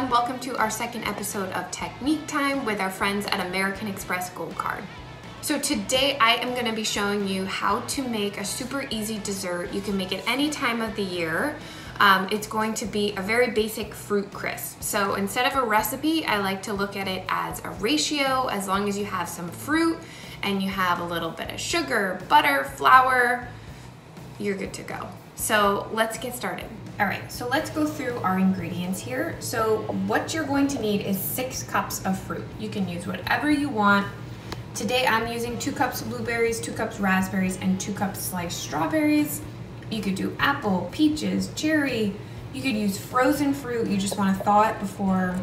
everyone, welcome to our second episode of Technique Time with our friends at American Express Gold Card. So today I am going to be showing you how to make a super easy dessert. You can make it any time of the year. It's going to be a very basic fruit crisp. So instead of a recipe, I like to look at it as a ratio. As long as you have some fruit and you have a little bit of sugar, butter, flour, you're good to go. So let's get started. All right, so let's go through our ingredients here. So what you're going to need is 6 cups of fruit. You can use whatever you want. Today I'm using 2 cups of blueberries, 2 cups raspberries, and 2 cups sliced strawberries. You could do apple, peaches, cherry. You could use frozen fruit. You just want to thaw it before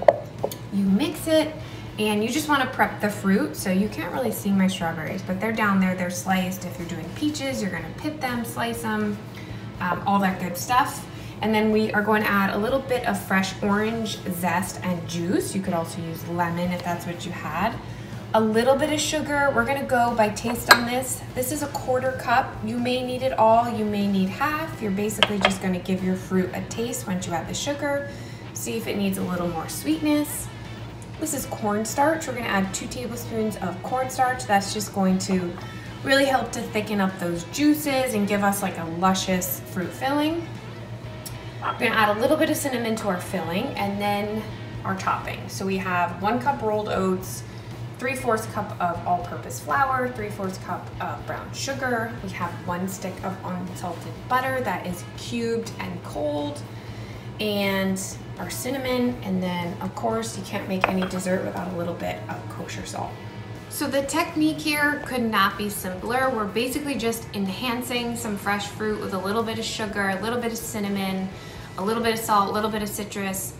you mix it. And you just want to prep the fruit. So you can't really see my strawberries, but they're down there, they're sliced. If you're doing peaches, you're gonna pit them, slice them, all that good stuff. And then we are going to add a little bit of fresh orange zest and juice. You could also use lemon if that's what you had. A little bit of sugar. We're gonna go by taste on this. This is a 1/4 cup. You may need it all, you may need half. You're basically just gonna give your fruit a taste once you add the sugar. See if it needs a little more sweetness. This is cornstarch. We're gonna add 2 tablespoons of cornstarch. That's just going to really help to thicken up those juices and give us like a luscious fruit filling. We're gonna add a little bit of cinnamon to our filling and then our topping. So we have 1 cup rolled oats, 3/4 cup of all-purpose flour, 3/4 cup of brown sugar. We have 1 stick of unsalted butter that is cubed and cold, and our cinnamon, and then of course you can't make any dessert without a little bit of kosher salt. So the technique here could not be simpler. We're basically just enhancing some fresh fruit with a little bit of sugar, a little bit of cinnamon, a little bit of salt, a little bit of citrus,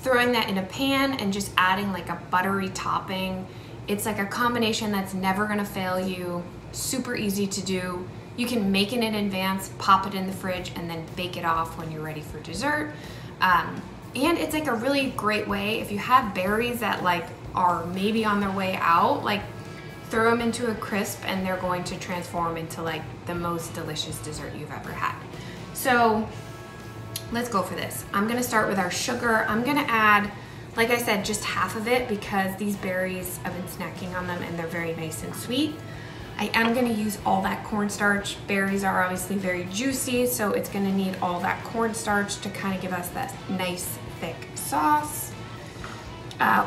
throwing that in a pan and just adding like a buttery topping. It's like a combination that's never gonna fail you, super easy to do. You can make it in advance, pop it in the fridge, and then bake it off when you're ready for dessert. And it's like a really great way, if you have berries that like are maybe on their way out, like throw them into a crisp and they're going to transform into like the most delicious dessert you've ever had. So let's go for this. I'm gonna start with our sugar. I'm gonna add, like I said, just half of it because these berries, I've been snacking on them and they're very nice and sweet. I am gonna use all that cornstarch. Berries are obviously very juicy, so it's gonna need all that cornstarch to kind of give us that nice thick sauce.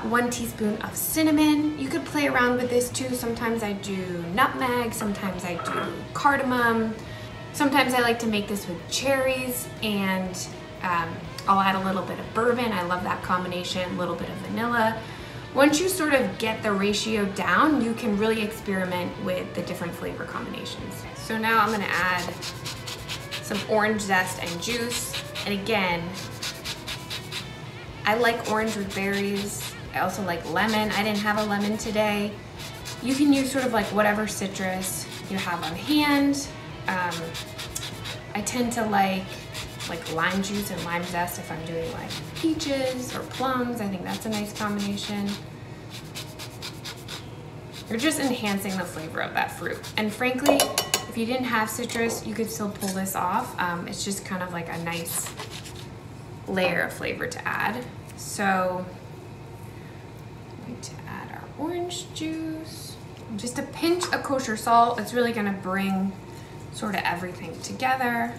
1 teaspoon of cinnamon. You could play around with this too. Sometimes I do nutmeg, sometimes I do cardamom. Sometimes I like to make this with cherries, and I'll add a little bit of bourbon. I love that combination, a little bit of vanilla. Once you sort of get the ratio down, you can really experiment with the different flavor combinations. So now I'm gonna add some orange zest and juice. And again, I like orange with berries. I also like lemon. I didn't have a lemon today. You can use sort of like whatever citrus you have on hand. I tend to like lime juice and lime zest if I'm doing like peaches or plums. I think that's a nice combination. You're just enhancing the flavor of that fruit. And frankly, if you didn't have citrus, you could still pull this off. It's just kind of like a nice layer of flavor to add. So I'm going to add our orange juice. Just a pinch of kosher salt. It's really gonna bring sort of everything together,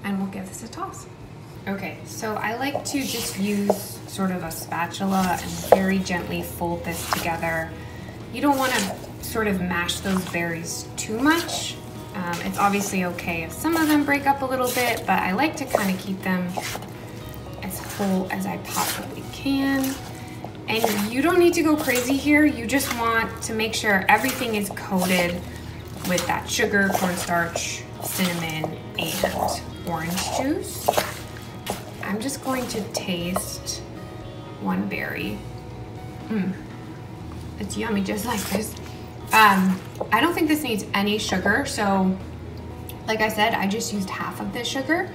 and we'll give this a toss. Okay, so I like to just use sort of a spatula and very gently fold this together. You don't want to sort of mash those berries too much. It's obviously okay if some of them break up a little bit, but I like to kind of keep them as full as I possibly can. And you don't need to go crazy here. You just want to make sure everything is coated with that sugar, cornstarch, cinnamon, and orange juice. I'm just going to taste 1 berry. It's yummy just like this. I don't think this needs any sugar, so like I said, I just used half of this sugar.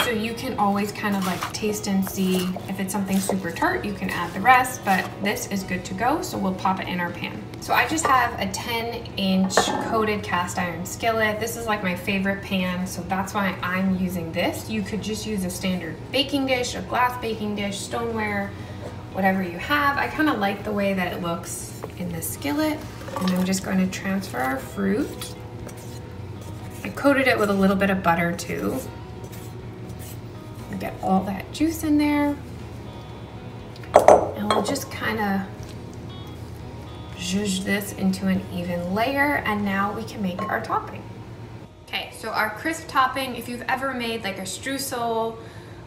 So you can always kind of like taste and see if it's something super tart, you can add the rest, but this is good to go, so we'll pop it in our pan. So I just have a 10-inch coated cast iron skillet. This is like my favorite pan, so that's why I'm using this. You could just use a standard baking dish, a glass baking dish, stoneware, whatever you have. I kind of like the way that it looks in the skillet. And I'm just going to transfer our fruit. I coated it with a little bit of butter too. And get all that juice in there. And we'll just kind of zhuzh this into an even layer, and now we can make our topping. Okay, so our crisp topping, if you've ever made like a streusel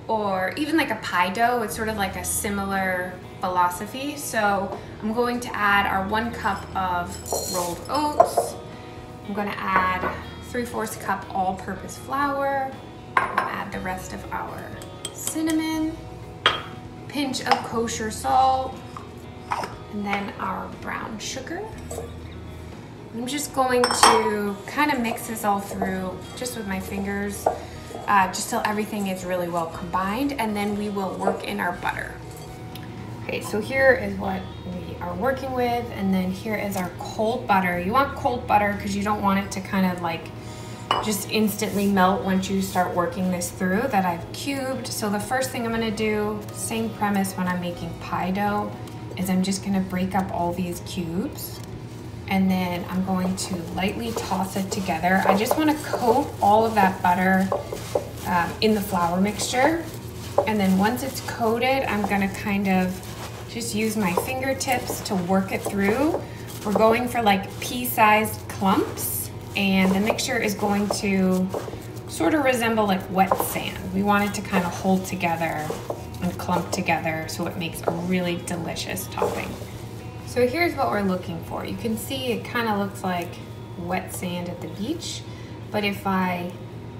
or even like a pie dough, it's sort of like a similar philosophy. So I'm going to add our 1 cup of rolled oats. I'm going to add 3/4 cup all-purpose flour. I'm going to add the rest of our cinnamon, pinch of kosher salt, and then our brown sugar. I'm just going to kind of mix this all through just with my fingers, just till everything is really well combined, and then we will work in our butter. Okay, so here is what we are working with, and then here is our cold butter. You want cold butter because you don't want it to kind of like just instantly melt once you start working this through that I've cubed. So the first thing I'm gonna do, same premise when I'm making pie dough, is I'm just gonna break up all these cubes, and then I'm going to lightly toss it together. I just wanna coat all of that butter in the flour mixture. And then once it's coated, I'm gonna kind of just use my fingertips to work it through. We're going for like pea-sized clumps, and the mixture is going to sort of resemble like wet sand. We want it to kind of hold together and clump together so it makes a really delicious topping. So here's what we're looking for. You can see it kind of looks like wet sand at the beach, but if I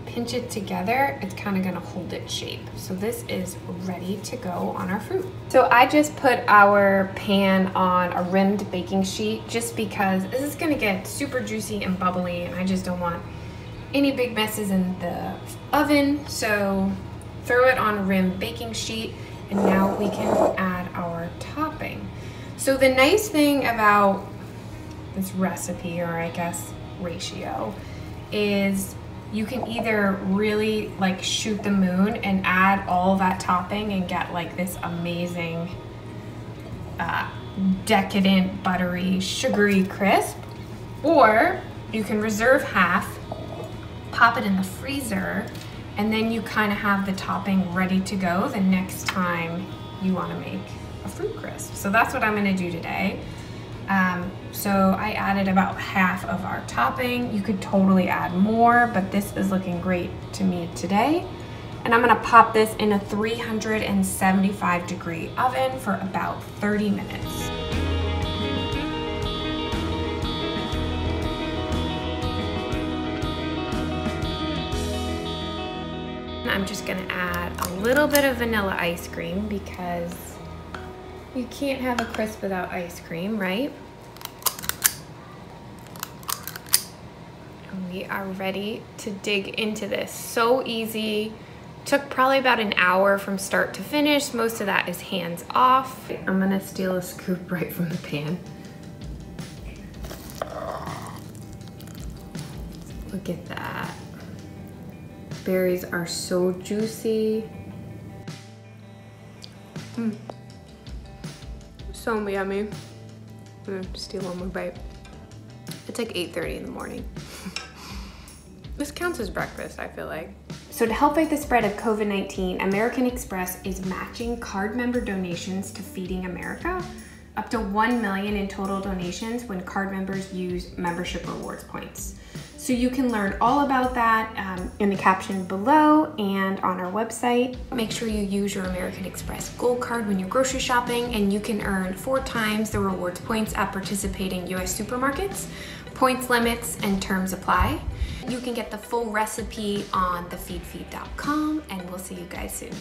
pinch it together, it's kind of gonna hold its shape. So this is ready to go on our fruit. So I just put our pan on a rimmed baking sheet just because this is gonna get super juicy and bubbly, and I just don't want any big messes in the oven. So throw it on a rimmed baking sheet, and now we can add our topping. So the nice thing about this recipe, or I guess ratio, is you can either really like shoot the moon and add all that topping and get like this amazing decadent, buttery, sugary crisp, or you can reserve half, pop it in the freezer, and then you kind of have the topping ready to go the next time you want to make a fruit crisp. So that's what I'm going to do today. So I added about half of our topping. You could totally add more, but this is looking great to me today. And I'm going to pop this in a 375-degree oven for about 30 minutes. I'm just going to add a little bit of vanilla ice cream because you can't have a crisp without ice cream, right? And we are ready to dig into this. So easy. Took probably about an hour from start to finish. Most of that is hands off. I'm gonna steal a scoop right from the pan. Look at that. Berries are so juicy. So yummy. I'm gonna steal one more bite. It's like 8:30 in the morning. This counts as breakfast, I feel like. So to help fight the spread of COVID-19, American Express is matching card member donations to Feeding America, up to 1 million in total donations when card members use membership rewards points. So you can learn all about that in the caption below and on our website. Make sure you use your American Express Gold Card when you're grocery shopping, and you can earn 4 times the rewards points at participating US supermarkets. Points limits and terms apply. You can get the full recipe on thefeedfeed.com, and we'll see you guys soon.